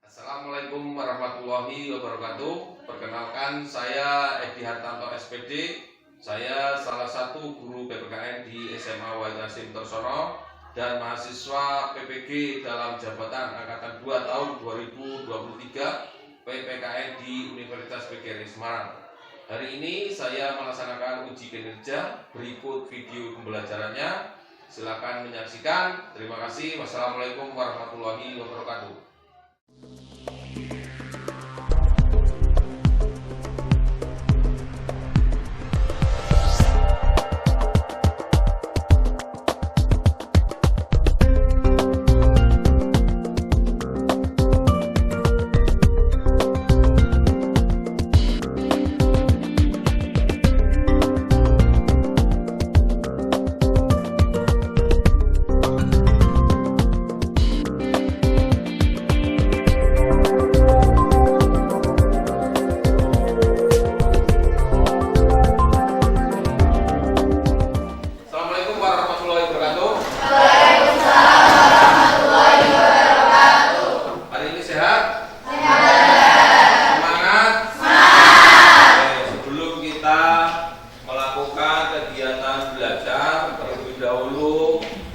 Assalamualaikum warahmatullahi wabarakatuh. Perkenalkan, saya Edi Hartanto SPD. Saya salah satu guru PPKN di SMA Wahid Hasyim Torsono dan mahasiswa PPG dalam jabatan Angkatan 2 tahun 2023 PPKN di Universitas PGRI Semarang. Hari ini saya melaksanakan uji kinerja. Berikut video pembelajarannya. Silakan menyaksikan. Terima kasih. Wassalamualaikum warahmatullahi wabarakatuh.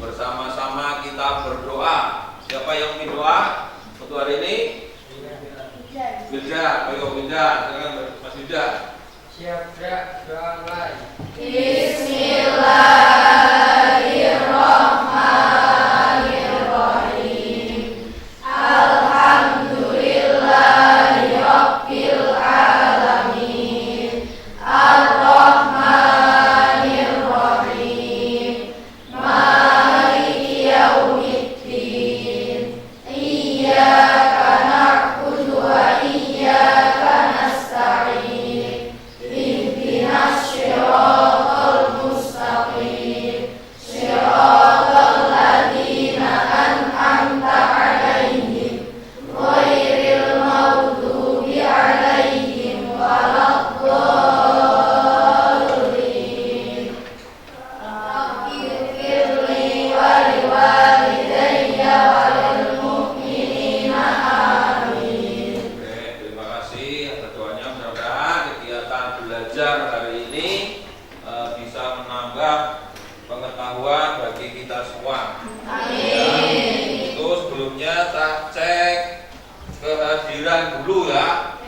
Bersama-sama kita berdoa. Siapa yang ingin doa untuk hari ini? Wilda, ayo Wilda, silakan Mas Wilda. Siap, doa mulai. Bismillahirrahmanirrahim. Alhamdulillahirabbil alamin. Ar-Rahmanir-Rahim. Maliki yaumiddin. Iyyaka na'budu wa iyyaka nasta'in. Ihdinas shiratal mustaqim. Shiratal ladzina an'amta 'alaihim ghairil maghdubi 'alaihim waladdallin. Ighfirli wa liwalidayya wa lil mu'minina amin. Oke, terima kasih atas doanya. Mudah-mudahan kegiatan belajar hari ini bisa menambah pengetahuan bagi kita semua. Amin. Itu sebelumnya kita cek kehadiran dulu ya.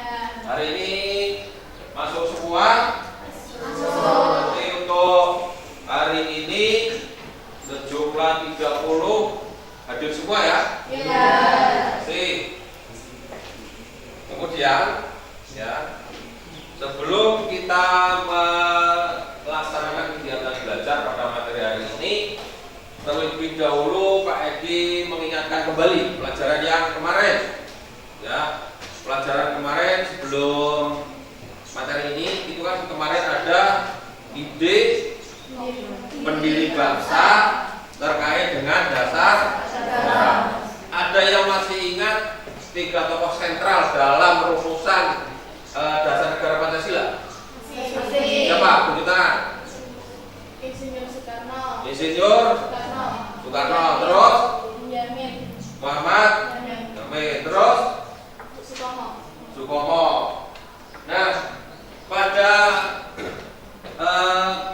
Hari ini masuk semua. Jadi untuk hari ini sejumlah 30 hadir semua ya. Sih. Kemudian ya, sebelum kita melaksanakan kegiatan belajar pada materi hari ini, terlebih dahulu Pak Edi mengingatkan kembali pelajaran yang kemarin. Ya, pelajaran kemarin sebelum materi ini itu kan kemarin ada ide pendiri bangsa terkait dengan dasar negara. Ada yang masih ingat 3 tokoh sentral dalam rumusan dasar negara Pancasila? Siapa? Tunjuk tangan. Insinyur Soekarno. Insinyur Soekarno. Terus Benjamin. Muhammad Yamin. Terus Sukomo. Nah, pada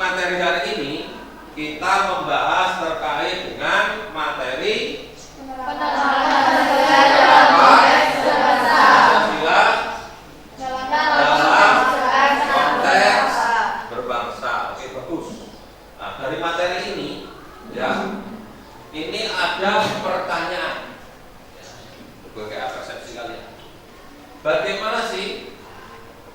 materi hari ini kita membahas terkait dengan materi Pancasila dalam konteks berbangsa. Oke, bagus. Nah, dari materi ini ya, ini ada pertanyaan. Bagaimana persepsi kalian? Bagaimana sih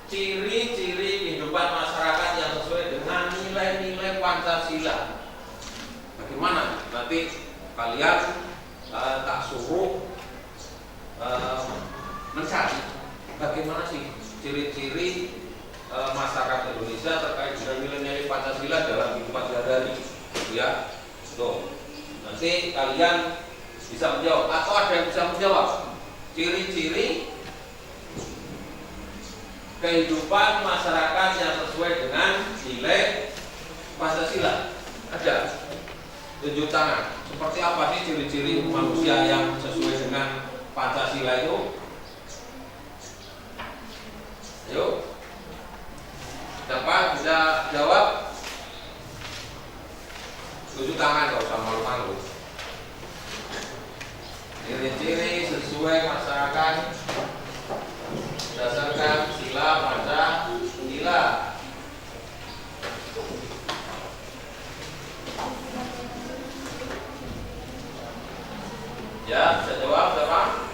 ciri-ciri kehidupan masyarakat yang sesuai dengan nilai-nilai Pancasila? Bagaimana? Nanti kalian tak suruh mencari bagaimana sih ciri-ciri masyarakat Indonesia terkait dengan nilai-nilai Pancasila dalam kehidupan sehari-hari, ya. Tuh, nanti kalian bisa menjawab atau ada yang bisa menjawab ciri-ciri kehidupan masyarakat yang sesuai dengan nilai Pancasila. Ada? Tunjuk tangan. Seperti apa sih ciri-ciri manusia yang sesuai dengan Pancasila itu? Siapa bisa jawab? Tunjuk tangan, gak usah malu-malu. Ciri-ciri sesuai masyarakat berdasarkan sila Pancasila. Ya, bisa jawab siapa?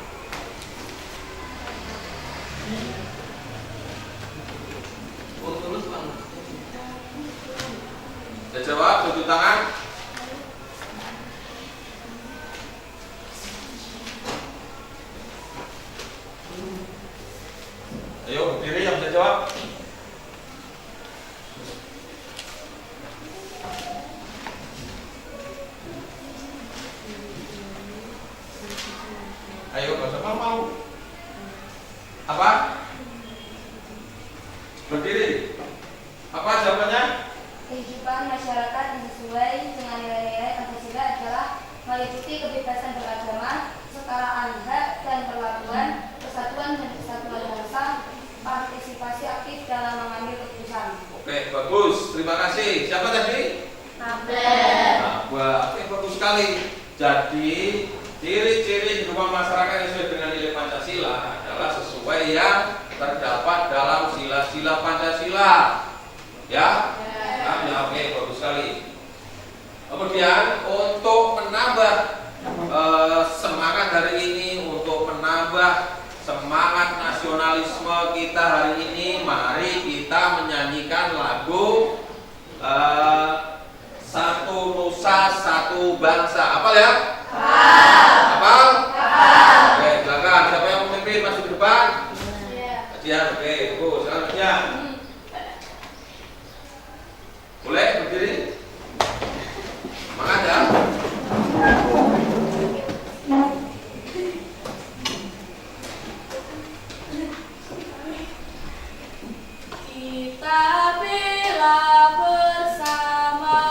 Tulus bang. Bisa jawab, tunjuk tangan. Ayo, berdiri yang bisa jawab. Ayo, gak usah mau. Apa? Berdiri. Apa jawabannya? Kehidupan masyarakat yang sesuai dengan nilai-nilai Pancasila adalah meliputi kebebasan beragama, kesetaraan hak dan perlakuan, persatuan dan kesatuan bangsa, partisipasi aktif dalam mengambil keputusan. Oke, bagus. Terima kasih. Siapa tadi? Abel. Wah, oke, bagus sekali. Jadi, ciri-ciri kehidupan masyarakat yang sesuai dengan nilai Pancasila adalah sesuai yang terdapat dalam sila-sila Pancasila. Ya? Ya, oke, bagus sekali. Kemudian untuk menambah semangat hari ini, untuk menambah semangat nasionalisme kita hari ini, mari kita menyanyikan lagu Satu Nusa Satu Bangsa. Apa ya? Hafal? Oke, silakan. Siapa yang memimpin masuk ke depan? Ya, oke, selanjutnya. Boleh berdiri? Semangat ya. Kita bela bersama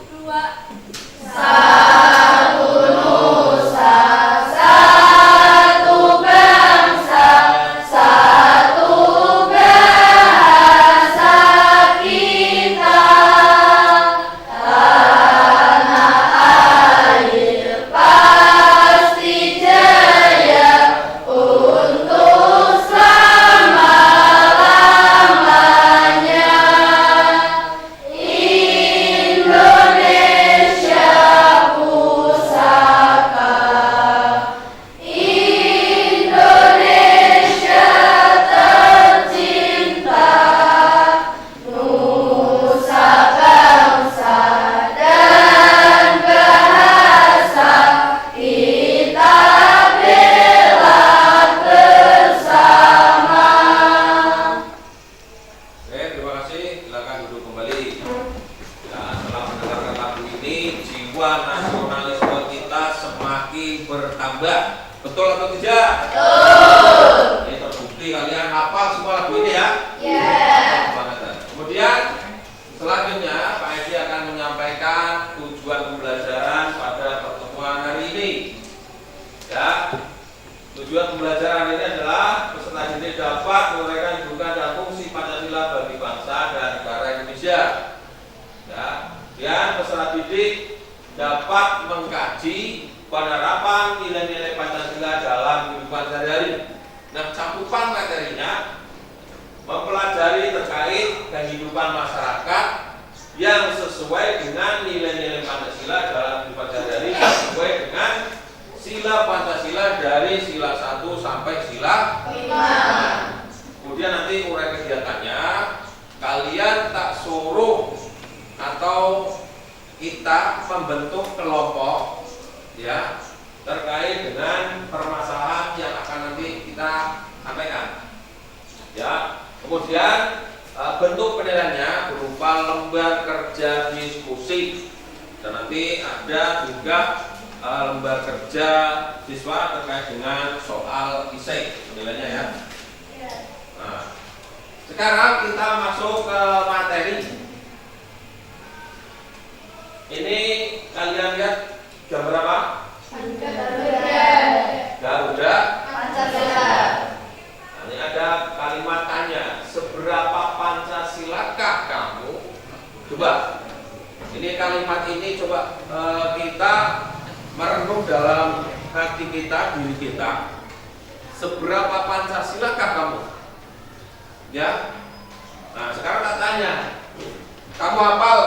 dua. Satu nusa, satu bangsa, satu bahasa kita. Tanah air pasti jaya untuk selama-lamanya. Indonesia pusaka, Indonesia tercinta, nusa bangsa dan bahasa kita bela bersama. Oke, terima kasih. Silakan duduk kembali. Ya, setelah mendengarkan lagu ini, jiwa nasionalisme kita semakin bertambah. Betul atau tidak? Betul. Ini terbukti kalian hafal semua lagu ini ya? Iya. Kemudian selanjutnya Pak Edi akan menyampaikan tujuan pembelajaran pada pertemuan hari ini. Ya, tujuan pembelajaran ini adalah peserta didik dapat menguraikan kedudukan dan fungsi Pancasila bagi bangsa dan negara Indonesia. Ya, dan peserta didik dapat mengkaji penerapan nilai-nilai Pancasila dalam kehidupan sehari-hari. Nah, cakupan materinya mempelajari terkait kehidupan masyarakat yang sesuai dengan nilai-nilai Pancasila dalam kehidupan sehari-hari, sesuai dengan sila Pancasila dari sila 1 sampai sila 5. Kemudian nanti uraian kegiatannya, kalian tak suruh atau kita membentuk kelompok ya terkait dengan permasalahan yang akan nanti kita sampaikan. Ya, kemudian bentuk penilaiannya berupa lembar kerja diskusi dan nanti ada juga lembar kerja siswa terkait dengan soal esai penilaiannya ya. Nah, sekarang kita masuk ke materi. Ini kalian lihat jam berapa? Garuda Pancasila. Ini ada kalimat tanya, seberapa Pancasila dalam hati kita, diri kita, seberapa Pancasilakah kamu? Ya. Nah, sekarang tak tanya, kamu hafal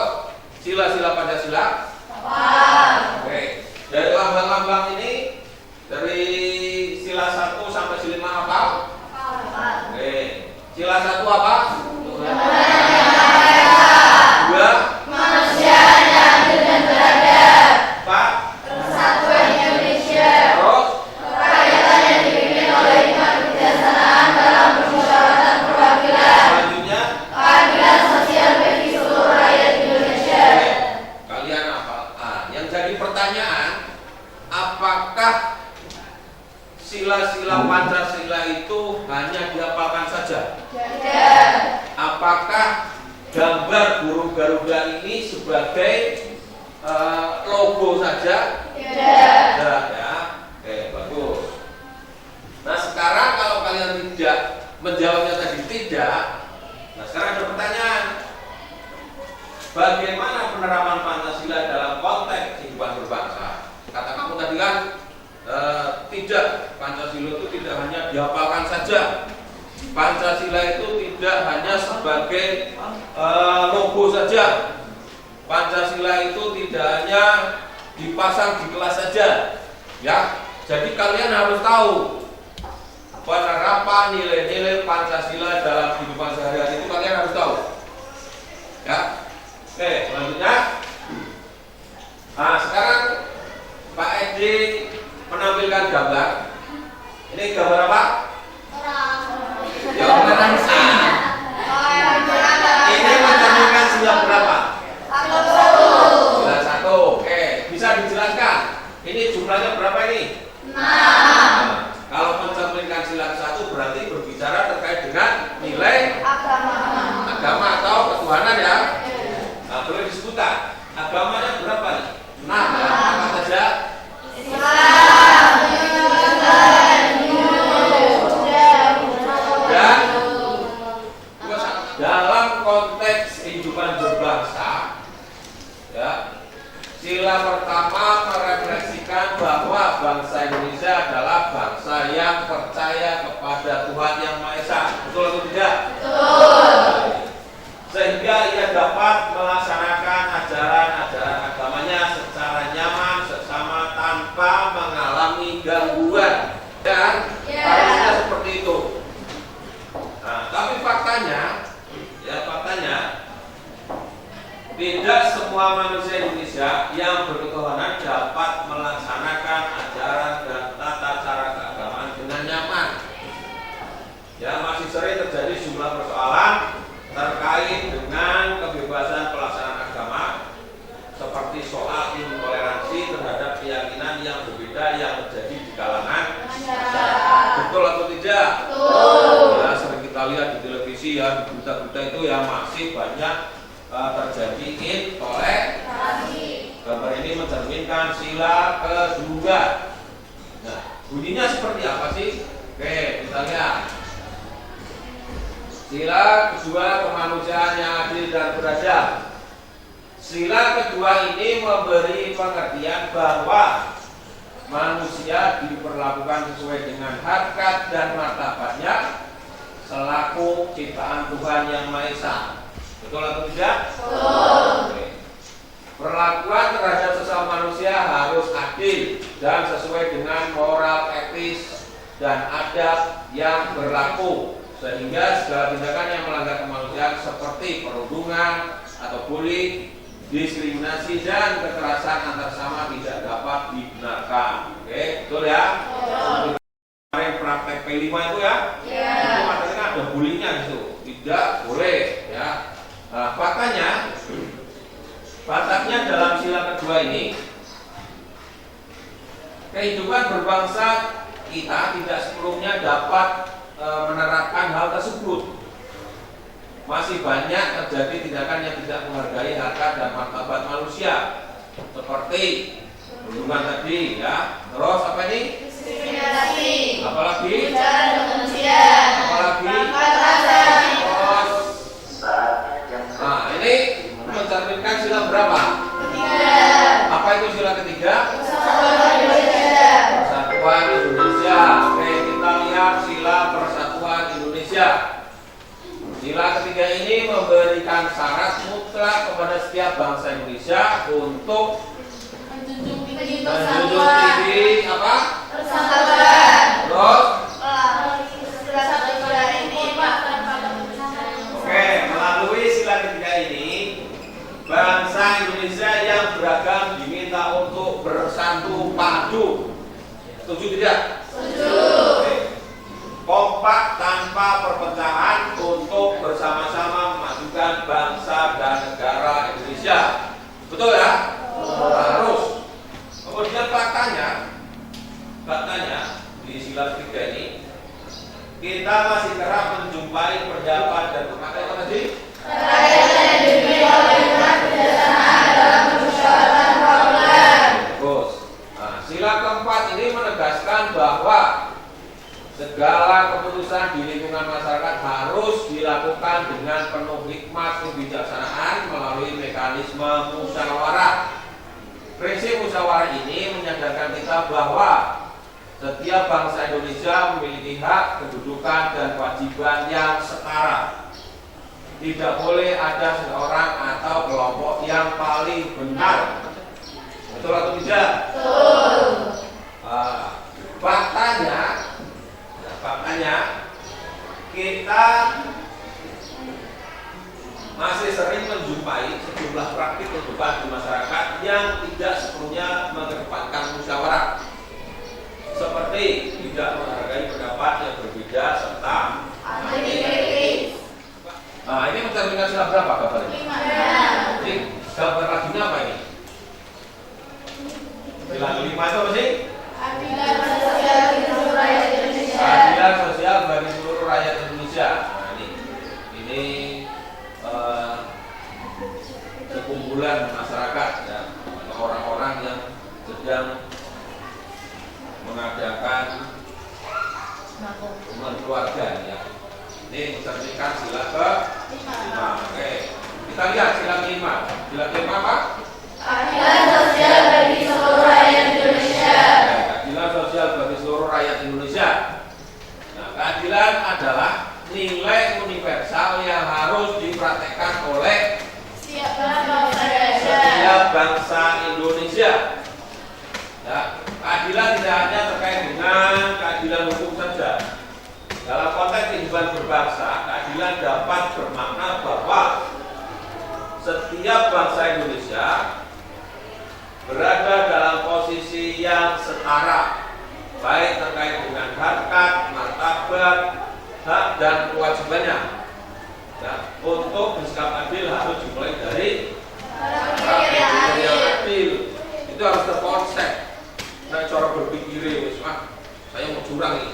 sila-sila Pancasila? Hafal. Oke. Dari lambang-lambang ini, dari sila 1 sampai sila 5 hafal? Hafal. Oke. Sila 1 apa? Tuhan 2, manusia yang adil dan beradab. 4, Persatuan Indonesia. terus Kerakyatan yang dipimpin oleh hikmat kebijaksanaan dalam permusyawaratan perwakilan. selanjutnya. Keadilan sosial bagi seluruh rakyat Indonesia. Kalian apa? Yang jadi pertanyaan, apakah sila-sila Pancasila itu hanya dihafalkan saja? Tidak. Apakah gambar burung Garuda ini sebagai logo saja? Tidak. Tidak ya. Oke, bagus. Nah, sekarang kalau kalian tidak menjawabnya tadi tidak, nah sekarang ada pertanyaan. Bagaimana penerapan Pancasila dalam konteks kehidupan berbangsa? Kata kamu tadi kan tidak, Pancasila itu tidak hanya dihafalkan saja. Pancasila itu tidak hanya sebagai logo saja. Pancasila itu tidak hanya dipasang di kelas saja. Ya, jadi kalian harus tahu penerapan nilai-nilai Pancasila dalam kehidupan sehari-hari itu kalian harus tahu. Ya. Oke, selanjutnya. Nah, sekarang Pak Edi menampilkan gambar. Ini gambar apa? Jawaban A. Ini mencerminkan sila berapa? Sila 1. Oke, bisa dijelaskan. Ini jumlahnya berapa ini? 6. Nah, kalau mencerminkan sila 1 berarti berbicara terkait dengan nilai agama atau ketuhanan ya. Nah, boleh disebutkan agamanya berapa nih? 6 ya. Apa saja? Dan dalam konteks kehidupan berbangsa, ya, sila pertama merefleksikan bahwa bangsa Indonesia adalah bangsa yang percaya kepada Tuhan Yang Maha Esa. Betul atau tidak? Betul. Sehingga ia dapat melaksanakan ajaran-ajaran agamanya secara nyaman, seksama, tanpa mengalami gangguan. Dan harusnya seperti itu. Nah, tapi faktanya, tidak semua manusia Indonesia yang berketuhanan dapat melaksanakan ajaran dan tata cara keagamaan dengan nyaman. Ya, masih sering terjadi jumlah persoalan terkait dengan kebebasan pelaksanaan agama, seperti soal intoleransi terhadap keyakinan yang berbeda yang terjadi di kalangan masyarakat. Betul atau tidak? Betul. Ya, sering kita lihat di televisi ya, di berita-berita itu yang masih banyak terjadi intoleransi. Gambar ini mencerminkan sila kedua. Nah, bunyinya seperti apa sih? Oke, kita lihat. Sila kedua, kemanusiaan yang adil dan beradab. Sila kedua ini memberi pengertian bahwa manusia diperlakukan sesuai dengan harkat dan martabatnya selaku ciptaan Tuhan Yang Maha Esa. Betul atau tidak? Betul. Perlakuan terhadap sesama manusia harus adil dan sesuai dengan moral, etis, dan adab yang berlaku, sehingga segala tindakan yang melanggar kemanusiaan seperti perundungan atau bully, diskriminasi, dan kekerasan antar sesama tidak dapat dibenarkan. Oke, betul ya? Betul. Kemarin praktek P5 itu ya? Iya. Itu katanya ada bullyingnya gitu. Tidak boleh ya. Nah, faktanya dalam sila kedua ini, kehidupan berbangsa kita tidak sepenuhnya dapat menerapkan hal tersebut. Masih banyak terjadi tindakan yang tidak menghargai harkat dan martabat manusia, seperti perundungan tadi ya. Terus apa ini? Diskriminasi. Apalagi? Ujaran kebencian. Apalagi? Kekerasan. Terus, nah ini mencerminkan sila berapa? Ketiga. Apa itu sila ketiga? Persatuan Indonesia. setiap bangsa Indonesia untuk menjunjung tinggi menjunjung tinggi apa? persatuan. Terus Sila ketiga ini oke, melalui sila ketiga ini bangsa Indonesia yang beragam diminta untuk bersatu padu. Setuju tidak? setuju. Oke. Kompak tanpa perpecahan untuk bersama-sama memajukan bangsa dan negara Indonesia. Betul ya? Harus. Kemudian faktanya di sila ketiga ini kita masih kerap menjumpai pendapat dan pemakai apa tadi? Bagus. Nah, sila keempat ini menegaskan bahwa segala keputusan di lingkungan masyarakat harus dilakukan dengan penuh hikmat kebijaksanaan melalui mekanisme musyawarah. Prinsip musyawarah ini menyadarkan kita bahwa setiap bangsa Indonesia memiliki hak, kedudukan, dan kewajiban yang setara. Tidak boleh ada seseorang atau kelompok yang paling benar. Betul atau tidak? Betul. Faktanya kita masih sering menjumpai sejumlah praktik kehidupan di masyarakat yang tidak sepenuhnya mengedepankan musyawarah, seperti tidak menghargai pendapat yang berbeda serta Anti-kritis. Nah, ini mencerminkan sila berapa gambarnya? 5. Jadi gambar lagunya apa ini? Sila kelima itu apa sih? Keadilan sosial bagi seluruh rakyat Indonesia. Keadilan sosial bagi seluruh rakyat Indonesia. Nah, ini sekumpulan masyarakat ya, orang-orang yang sedang mengadakan hubungan keluarga ya. Ini mencerminkan sila ke-5. Oke. Kita lihat sila ke-5. Sila ke-5 apa? Keadilan sosial bagi seluruh rakyat Indonesia. Keadilan sosial bagi seluruh rakyat Indonesia. Nah, keadilan adalah nilai universal yang harus dipraktekkan oleh Setiap bangsa Indonesia. setiap bangsa Indonesia. Ya, keadilan tidak hanya terkait dengan keadilan hukum saja. Dalam konteks kehidupan berbangsa, keadilan dapat bermakna bahwa setiap bangsa Indonesia berada dalam posisi yang setara, baik terkait dengan harkat, martabat, hak dan kewajibannya. Ya, untuk bersikap adil harus dimulai dari berpikir yang adil. Itu harus terkonsep. Nah, cara berpikir saya mau curang nih,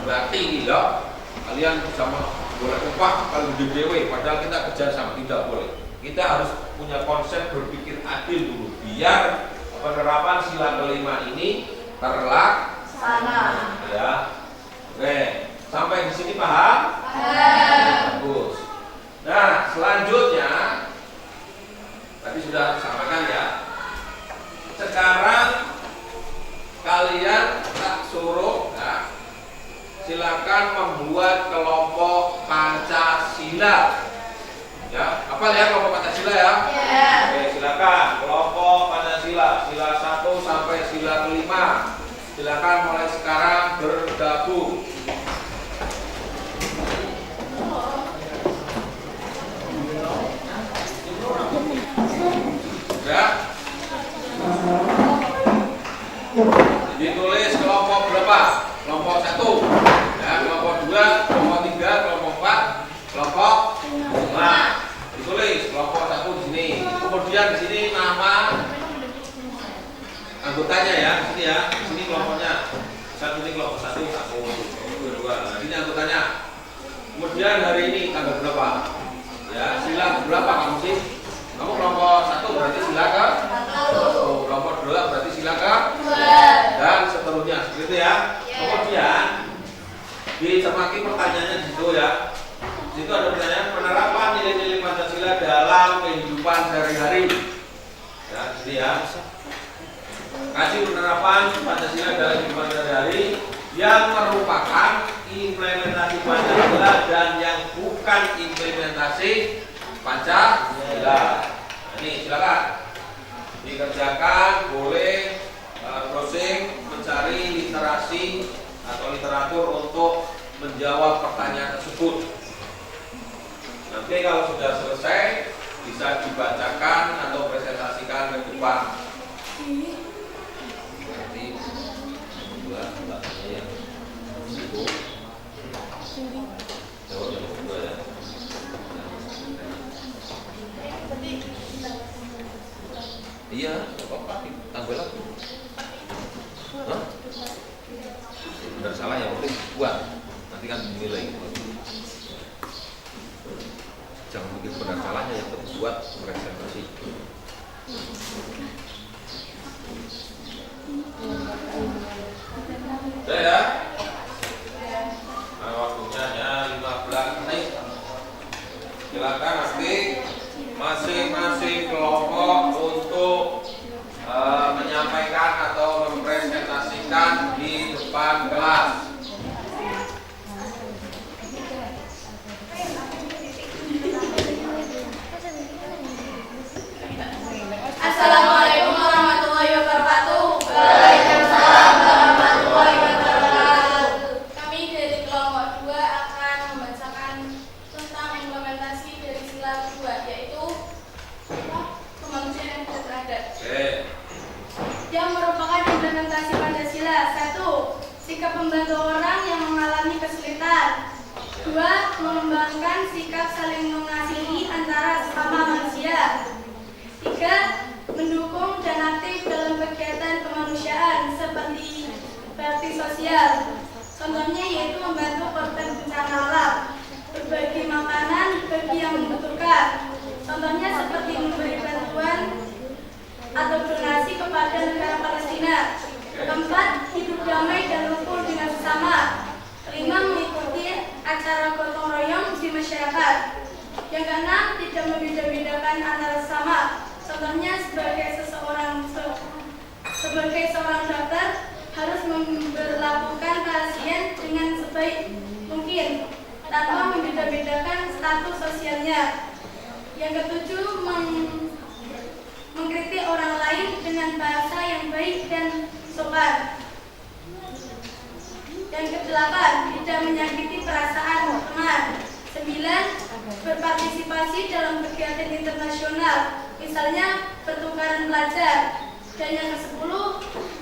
berarti tidak kalian sama boleh upah kalau di dewe, padahal kita kerja sama, tidak boleh. Kita harus punya konsep berpikir adil dulu, biar penerapan sila kelima ini terlaksana. Ya, oke, sampai di sini paham? Bagus. Nah, selanjutnya tadi sudah sampaikan ya. Sekarang kalian tak suruh ya, silakan membuat kelompok Pancasila. Ya, apa ya kelompok Pancasila ya? Ya. Oke, silakan kelompok Pancasila, sila 1 sampai sila ke-5. Silakan mulai sekarang bergabung. Ya. Ditulis kelompok berapa? Kelompok 1. Ya, kelompok 2, kelompok 3, kelompok 4, kelompok 5. Ditulis kelompok 1 di sini. Kemudian di sini nama anggotanya ya, di sini ya. Di sini kelompoknya. Satu ini kelompok 1, 1, 2. Nah, ini anggotanya. Kemudian hari ini tanggal berapa? Ya, sila berapa kamu sih? Kamu kelompok 1 berarti sila ke 1. Kelompok 2 berarti sila ke 2. Dan seterusnya, seperti itu ya. Kemudian dicermati pertanyaannya di situ ya. Di situ ada pertanyaan penerapan nilai-nilai Pancasila dalam kehidupan sehari-hari. Ya, di sini ya. Kaji penerapan Pancasila dalam kehidupan sehari-hari yang merupakan implementasi Pancasila dan yang bukan implementasi Pancasila. Nah, ini silakan dikerjakan, boleh browsing mencari literasi atau literatur untuk menjawab pertanyaan tersebut. Nanti kalau sudah selesai bisa dibacakan atau presentasikan ke depan. Nanti dua mbaknya ya. Itu jawab yang kedua ya. Iya, apa-apa, tambah lagi. Hah? Benar salah yang penting buat. Nanti kan dinilai. Jangan bikin benar salahnya, yang penting buat presentasi. Udah ya? Nah, waktunya hanya 15 menit. Silakan nanti masing-masing kelompok untuk menyampaikan atau mempresentasikan di depan kelas. Assalamualaikum warahmatullahi wabarakatuh. Waalaikumsalam warahmatullahi wabarakatuh. Kami dari kelompok 2 akan membacakan tentang implementasi dari sila 2, yaitu kemanusiaan yang beradab. Yang merupakan implementasi Pancasila. 1. Sikap membantu orang yang mengalami kesulitan. 2. Mengembangkan sikap saling mengasihi antara sesama manusia. 3. Mendukung dan aktif dalam kegiatan kemanusiaan seperti bakti sosial. Contohnya yaitu membantu korban bencana alam, berbagi makanan bagi yang membutuhkan. Contohnya seperti memberi bantuan atau donasi kepada negara Palestina. 4. Hidup damai dan rukun dengan sesama. 5. Mengikuti acara gotong royong di masyarakat. Yang ke-6. Tidak membeda-bedakan antara sesama. Contohnya sebagai seorang dokter harus memperlakukan pasien dengan sebaik mungkin tanpa membeda-bedakan status sosialnya. Yang ke-7. Mengkritik orang lain dengan bahasa yang baik dan sopan. Yang ke-8. Tidak menyakiti perasaan teman. 9. Berpartisipasi dalam kegiatan internasional, misalnya pertukaran pelajar. Dan yang ke-10.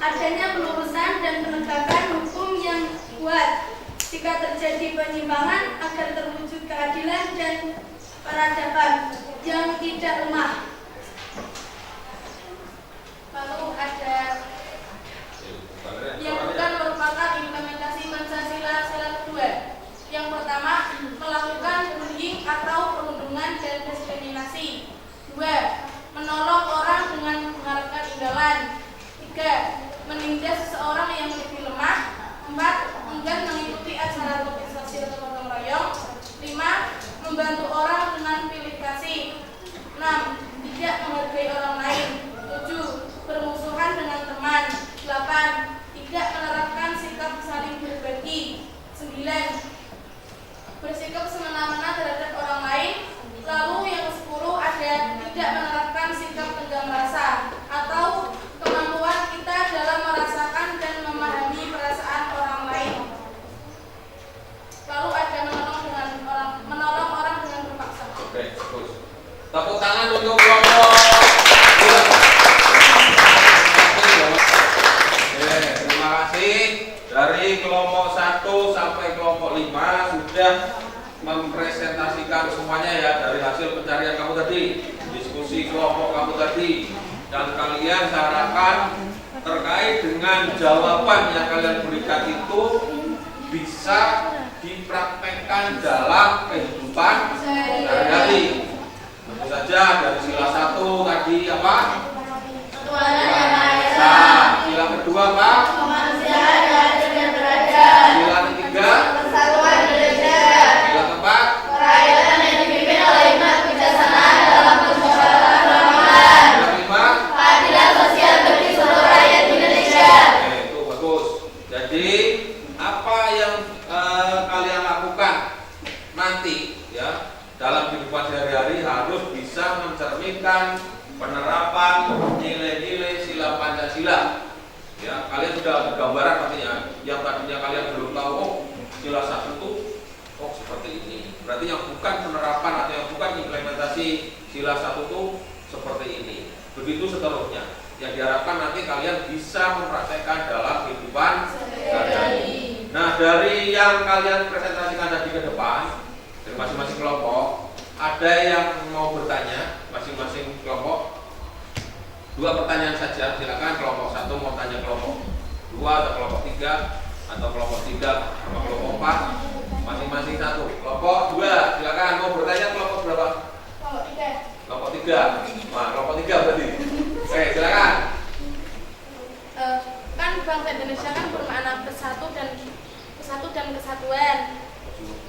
Adanya pelurusan dan penegakan hukum yang kuat jika terjadi penyimpangan agar terwujud keadilan dan peradaban yang tidak lemah. Lalu ada yang bukan merupakan implementasi Pancasila sila kedua. Yang pertama, melakukan bullying atau perundungan dan diskriminasi. 2. Menolong orang dengan mengharapkan imbalan. 3. Menindas seseorang yang lebih lemah. 4. Enggan mengikuti acara bakti sosial gotong royong. 5. Membantu orang dengan pilih kasih. 6. Tidak menghargai orang lain. 7. Bermusuhan dengan teman. 8. Tidak menerapkan sikap saling berbagi. 9. Bersikap semena-mena terhadap orang lain. Lalu yang ke-10 ada tidak menerapkan sikap tegang rasa atau kemampuan kita dalam merasakan dan memahami perasaan orang lain. Lalu ada menolong orang dengan terpaksa. Oke, bagus. Tepuk tangan untuk kelompok. Terima kasih. Dari kelompok 1 sampai kelompok 5 sudah mempresentasikan semuanya ya, dari hasil pencarian kamu tadi, diskusi kelompok kamu tadi, dan kalian saya harapkan terkait dengan jawaban yang kalian berikan itu bisa dipraktekkan dalam kehidupan sehari-hari. Tentu saja dari sila 1 tadi apa? Sila kedua apa? Kemanusiaan yang adil dan beradab. Sila ketiga? Persatuan Indonesia. Sila keempat? Kerakyatan yang dipimpin oleh hikmat kebijaksanaan dalam permusyawaratan kebangsaan. Sila kelima? Keadilan sosial bagi seluruh rakyat Indonesia. Oke, itu bagus. Jadi apa yang kalian lakukan nanti ya dalam kehidupan sehari-hari harus bisa mencerminkan penerapan nilai-nilai sila Pancasila. Ya, kalian sudah ada gambaran artinya. Yang tadinya kalian belum tahu, oh sila 1 itu oh seperti ini. Berarti yang bukan penerapan atau yang bukan implementasi sila 1 itu seperti ini. Begitu seterusnya. Yang diharapkan nanti kalian bisa mempraktekkan dalam kehidupan sehari-hari. Nah, dari yang kalian presentasikan tadi ke depan, dari masing-masing kelompok, ada yang mau bertanya, masing-masing kelompok 2 pertanyaan saja. Silakan kelompok 1 mau tanya kelompok 2 atau kelompok 3 atau kelompok 3 atau kelompok 4, masing-masing 1. Kelompok 2 silakan mau bertanya kelompok berapa? Kelompok 3. Kelompok 3. Nah, kelompok 3 berarti. Oke, silakan. Kan bangsa Indonesia kan bermakna bersatu dan kesatuan.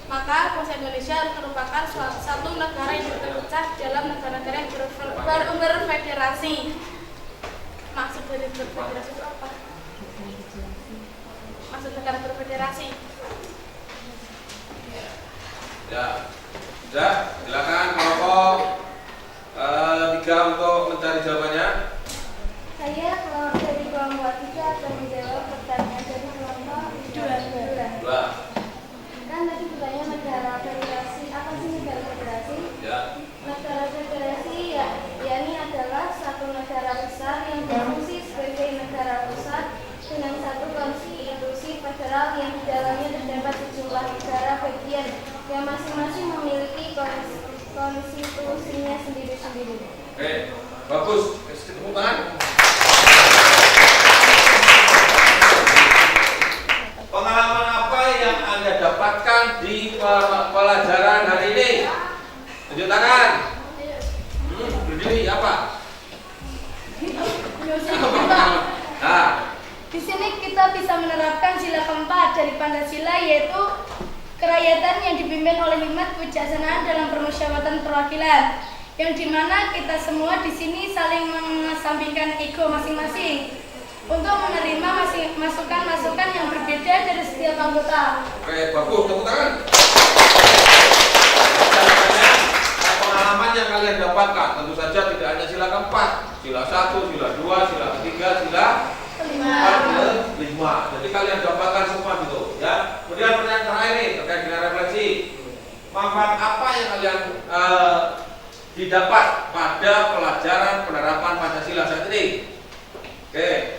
Maka bangsa Indonesia harus merupakan satu negara yang terpecah dalam negara-negara yang berfederasi. Maksud dari berfederasi itu apa? Maksud negara berfederasi? Ya, sudah. Silakan kelompok 3 untuk mencari jawabannya. Saya dari kelompok 3 akan menjawab pertanyaan dari kelompok 2. 2. Kan tadi pertanyaan negara federasi, apa sih negara federasi? Ya. Negara federasi yakni adalah satu negara besar yang berfungsi sebagai negara pusat dengan satu konstitusi federal yang di dalamnya terdapat sejumlah negara bagian yang masing-masing memiliki konstitusinya sendiri-sendiri. Oke, bagus. Tepuk tangan. Pengalaman apa yang Anda dapatkan di pelajaran hari ini? Tunjuk tangan. Berdiri apa? Nah, Di sini kita bisa menerapkan sila keempat dari Pancasila, yaitu kerakyatan yang dipimpin oleh hikmat kebijaksanaan dalam permusyawaratan perwakilan, yang dimana kita semua di sini saling mengesampingkan ego masing-masing untuk menerima masukan-masukan yang berbeda dari setiap anggota. oke, bagus. Tepuk tangan. Pengalaman yang kalian dapatkan tentu saja tidak hanya sila keempat, sila 1, sila 2, sila 3, sila 4, 5. Jadi kalian dapatkan semua gitu, ya. Kemudian pertanyaan terakhir nih terkait dengan refleksi. Manfaat apa yang kalian didapat pada pelajaran penerapan Pancasila saat ini? Oke.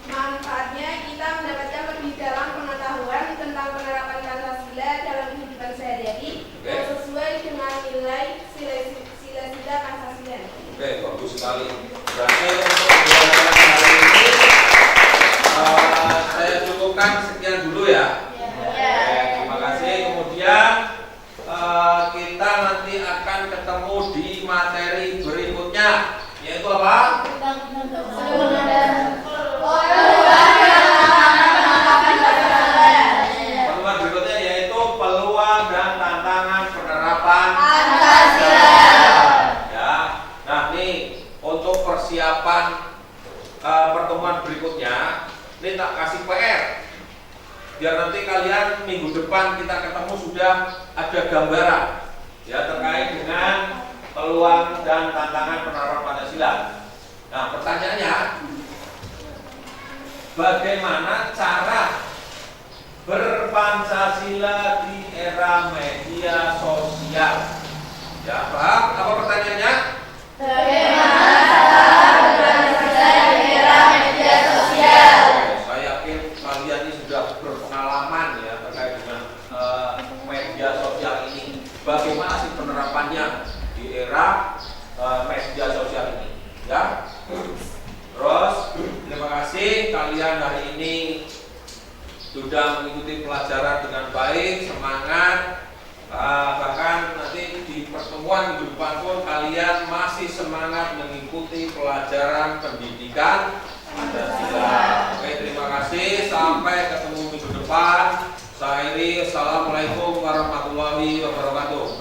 Manfaatnya kita mendapatkan lebih dalam pengetahuan tentang penerapan Pancasila dalam kehidupan sehari-hari yang sesuai dengan nilai sila-sila Pancasila. Oke, bagus sekali. Berarti untuk pembelajaran hari ini saya cukupkan sekian dulu ya. Oke, terima kasih. Kemudian kita nanti akan ketemu di materi berikutnya, yaitu apa? Peluang berikutnya yaitu peluang dan tantangan penerapan Pancasila. Ya, nah nih untuk persiapan pertemuan berikutnya, ini tak kasih PR. Biar nanti kalian minggu depan kita ketemu sudah ada gambaran ya terkait dengan peluang dan tantangan penerapan Pancasila. Nah, pertanyaannya, bagaimana cara berpancasila di era media sosial? Ya, paham? Apa pertanyaannya? Bagaimana cara berpancasila di era media sosial? Saya yakin kalian ini sudah berpengalaman ya terkait dengan media sosial ini. Bagaimana sih penerapannya di era media sosial ini? Ya. Terus terima kasih kalian hari ini sudah mengikuti pelajaran dengan baik, semangat. Bahkan nanti di pertemuan minggu depan pun kalian masih semangat mengikuti pelajaran pendidikan Pancasila. Oke, terima kasih. Sampai ketemu minggu depan. Saya Iri, assalamualaikum warahmatullahi wabarakatuh.